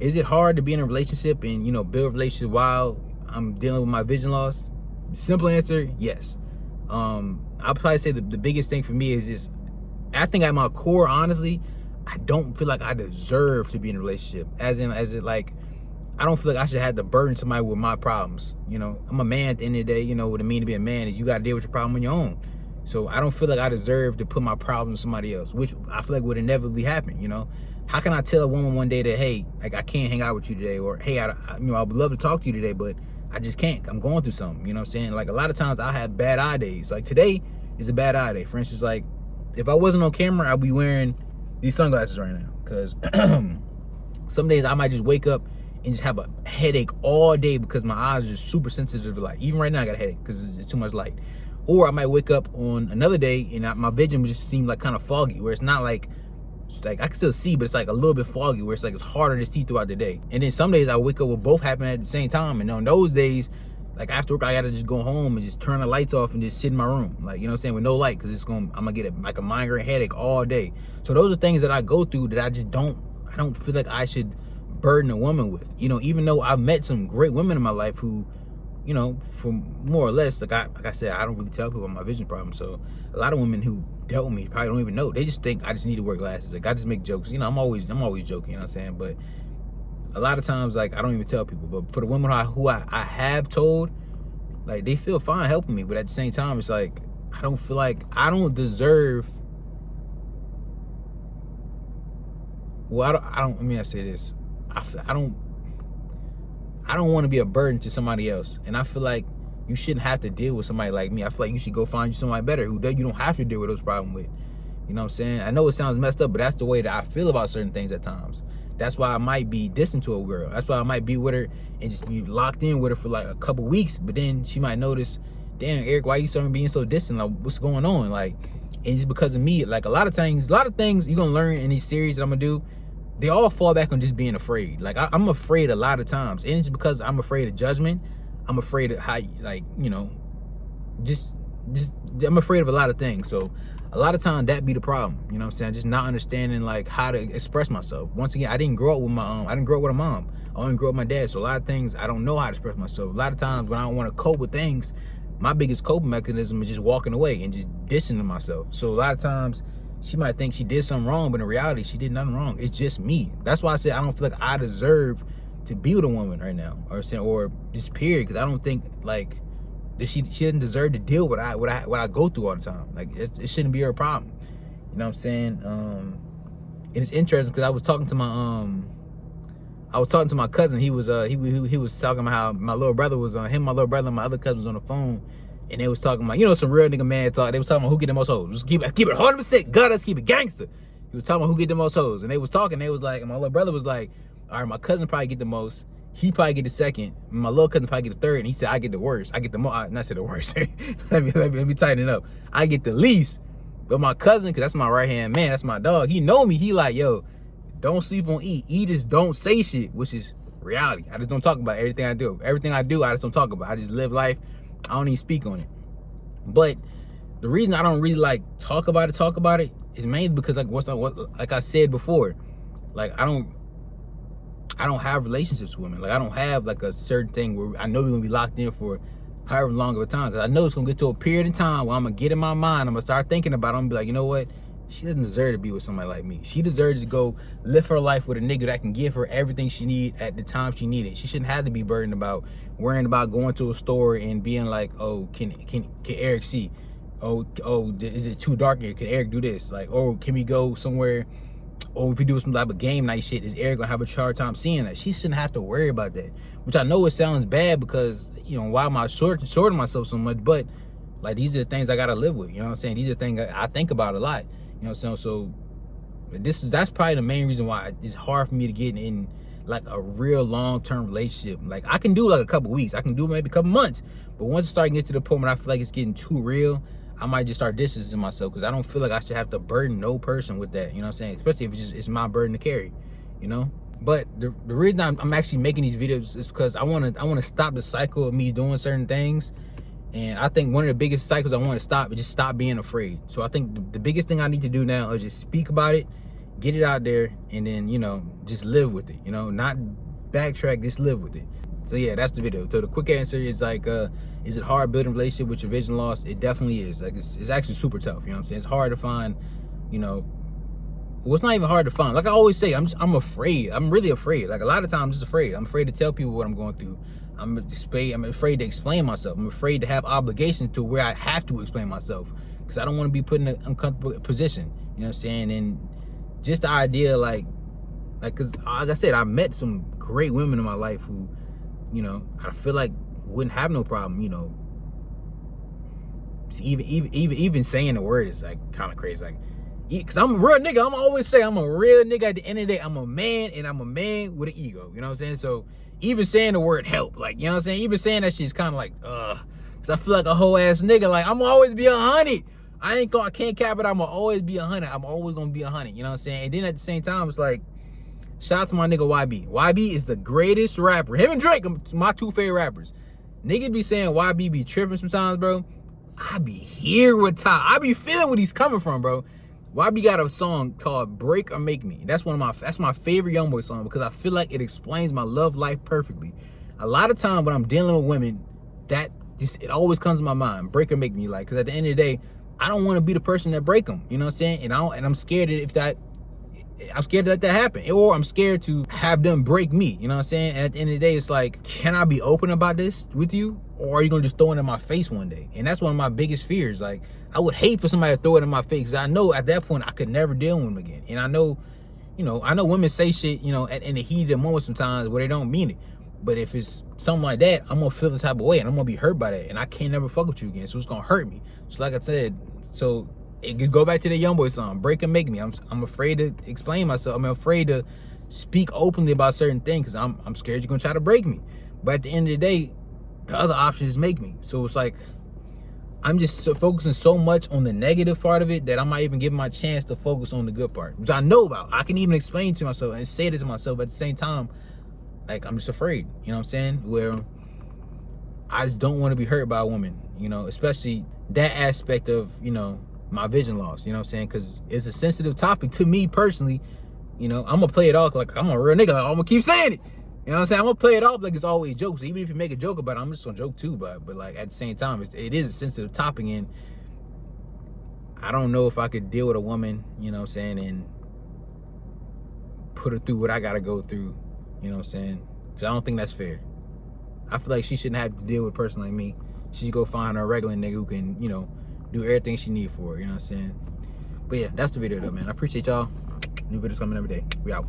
Is it hard to be in a relationship and, build a relationship while I'm dealing with my vision loss? Simple answer, yes. I'll probably say the biggest thing for me is just, I think at my core, honestly, I don't feel like I deserve to be in a relationship. Like, I don't feel like I should have to burden somebody with my problems. I'm a man at the end of the day. What it means to be a man is you got to deal with your problem on your own. So I don't feel like I deserve to put my problems on somebody else, which I feel like would inevitably happen. How can I tell a woman one day that, hey, like, I can't hang out with you today, or hey, I would love to talk to you today, but I just can't. I'm going through something. You know what I'm saying? Like, a lot of times I have bad eye days. Like, today is a bad eye day. For instance, like, if I wasn't on camera, I'd be wearing these sunglasses right now, because some days I might just wake up and just have a headache all day because my eyes are just super sensitive to light. Even right now I got a headache because it's too much light. Or I might wake up on another day and my vision would just seem like kind of foggy, where it's not like I can still see, but it's like a little bit foggy, where it's like it's harder to see throughout the day. And then some days I wake up with both happening at the same time, and on those days, like, after work, I gotta just go home and just turn the lights off and just sit in my room, like, with no light, because I'm gonna get a migraine headache all day. So those are things that I go through that I don't feel like I should burden a woman with. Even though I've met some great women in my life who, for more or less, like I said, I don't really tell people my vision problem. So a lot of women who dealt with me probably don't even know. They just think I just need to wear glasses. Like, I just make jokes. I'm always joking. You know what I'm saying? But a lot of times, like, I don't even tell people. But for the women who I have told, like, they feel fine helping me. But at the same time, it's like, I don't feel like I don't deserve. Well, I don't. Let me say this. I don't want to be a burden to somebody else, and I feel like you shouldn't have to deal with somebody like me. I feel like you should go find you somebody better who you don't have to deal with those problems with. You know what I'm saying? I know it sounds messed up, but that's the way that I feel about certain things at times. That's why I might be distant to a girl. That's why I might be with her and just be locked in with her for like a couple weeks, but then she might notice, damn, Eric, why you being so distant? Like, what's going on? Like, and just because of me, like, a lot of things you're gonna learn in these series that I'm gonna do, they all fall back on just being afraid. Like, I'm afraid a lot of times, and it's because I'm afraid of judgment. I'm afraid of how, like, just I'm afraid of a lot of things. So a lot of times that be the problem. You know what I'm saying? Just not understanding, like, how to express myself. Once again, I didn't grow up with I didn't grow up with a mom. I didn't grow up with my dad. So a lot of things I don't know how to express myself. A lot of times when I don't want to cope with things, my biggest coping mechanism is just walking away and just distancing myself. So a lot of times she might think she did something wrong, but in reality, she did nothing wrong. It's just me. That's why I said I don't feel like I deserve to be with a woman right now, or just period. Because I don't think, like, that she doesn't deserve to deal with what I go through all the time. Like, it shouldn't be her problem. You know what I'm saying? And it's interesting because I was talking to my cousin. He was talking about how my little brother was on him. My little brother and my other cousin was on the phone. And they was talking about, some real nigga man talk. They was talking about who get the most hoes. Just keep it 100%. God, let's keep it gangster. He was talking about who get the most hoes. And they was talking. They was like, and my little brother was like, all right, my cousin probably get the most. He probably get the second. My little cousin probably get the third. And he said, I get the worst. I get the most. Not say the worst. let me tighten it up. I get the least. But my cousin, because that's my right-hand man, that's my dog. He know me. He like, yo, don't sleep on E. E just don't say shit, which is reality. I just don't talk about everything I do. Everything I do, I just don't talk about. I just live life. I don't even speak on it. But the reason I don't really like talk about it is mainly because, like, like I said before, like, I don't have relationships with women. Like, I don't have like a certain thing where I know we're gonna be locked in for however long of a time, because I know it's gonna get to a period in time where I'm gonna get in my mind, I'm gonna start thinking about it, I'm gonna be like, you know what? She doesn't deserve to be with somebody like me. She deserves to go live her life with a nigga that can give her everything she need at the time she need it. She shouldn't have to be burdened about worrying about going to a store and being like, oh, can Eric see? Oh, is it too dark here? Can Eric do this? Like, oh, can we go somewhere? Or if we do some type of game night shit, is Eric gonna have a hard time seeing that? She shouldn't have to worry about that. Which I know it sounds bad because, why am I shorting myself so much? But, like, these are the things I gotta live with. You know what I'm saying? These are the things I think about a lot. You know what I'm saying? So that's probably the main reason why it's hard for me to get in like a real long-term relationship. Like, I can do like a couple weeks, I can do maybe a couple months, but once it starts getting to the point where I feel like it's getting too real, I might just start distancing myself, because I don't feel like I should have to burden no person with that. You know what I'm saying? Especially if it's my burden to carry. But the reason I'm actually making these videos is because I want to stop the cycle of me doing certain things. And I think one of the biggest cycles I want to stop is just stop being afraid. So I think the biggest thing I need to do now is just speak about it get it out there, and then, you know, just live with it, you know, not backtrack, just live with it. So yeah, that's the video. So the quick answer is like, is it hard building a relationship with your vision loss? It definitely is. Like, it's actually super tough, you know what I'm saying? It's hard to find, you know, well, it's not even hard to find. Like I always say, I'm afraid. I'm really afraid. Like a lot of times I'm just afraid. I'm afraid to tell people what I'm going through. I'm afraid to explain myself. I'm afraid to have obligations to where I have to explain myself, because I don't want to be put in an uncomfortable position. You know what I'm saying? And just the idea, like, cause like I said, I met some great women in my life who, you know, I feel like wouldn't have no problem, you know. Even saying the word is like kind of crazy, like, because I'm a real nigga. I'm always say I'm a real nigga. At the end of the day, I'm a man, and I'm a man with an ego. You know what I'm saying? So even saying the word help, like, you know what I'm saying? Even saying that shit is kind of like, because I feel like a whole ass nigga. Like, I'm always be 100. I can't cap it. I'm gonna always be 100. I'm always gonna be 100. You know what I'm saying? And then at the same time, it's like, shout out to my nigga YB. YB is the greatest rapper. Him and Drake are my two favorite rappers. Niggas be saying YB be tripping sometimes, bro. I be here with Ty. I be feeling where he's coming from, bro. YB got a song called Break or Make Me. That's my favorite YoungBoy song, because I feel like it explains my love life perfectly. A lot of time when I'm dealing with women, that just, it always comes to my mind. Break or make me, like, because at the end of the day, I don't want to be the person that break them. You know what I'm saying? And I'm scared I'm scared to let that happen, or I'm scared to have them break me. You know what I'm saying? And at the end of the day, it's like, can I be open about this with you, or are you gonna just throw it in my face one day? And that's one of my biggest fears. Like, I would hate for somebody to throw it in my face. I know at that point I could never deal with them again. And I know, you know, women say shit, you know, in the heat of the moment sometimes where they don't mean it. But if it's something like that, I'm gonna feel the type of way, and I'm gonna be hurt by that, and I can't never fuck with you again. So it's gonna hurt me. So like I said, so it could go back to the YoungBoy song, Break and Make Me. I'm afraid to explain myself. I'm afraid to speak openly about certain things, because I'm scared you're gonna try to break me. But at the end of the day, the other option is make me. So it's like, I'm just focusing so much on the negative part of it that I'm not even giving my chance to focus on the good part, which I know about. I can even explain to myself and say this to myself, but at the same time, like, I'm just afraid, you know what I'm saying? Where I just don't want to be hurt by a woman, you know, especially that aspect of, you know, my vision loss, you know what I'm saying? Because it's a sensitive topic to me personally. You know, I'm gonna play it off like I'm a real nigga. I'm gonna keep saying it. You know what I'm saying? I'm gonna play it off like it's always jokes. Even if you make a joke about it, I'm just gonna joke too. But like, at the same time, it is a sensitive topic, and I don't know if I could deal with a woman, you know what I'm saying, and put her through what I gotta go through. You know what I'm saying? Because I don't think that's fair. I feel like she shouldn't have to deal with a person like me. She should go find her a regular nigga who can, you know, do everything she need for her. You know what I'm saying? But yeah, that's the video though, man. I appreciate y'all. New videos coming every day. We out.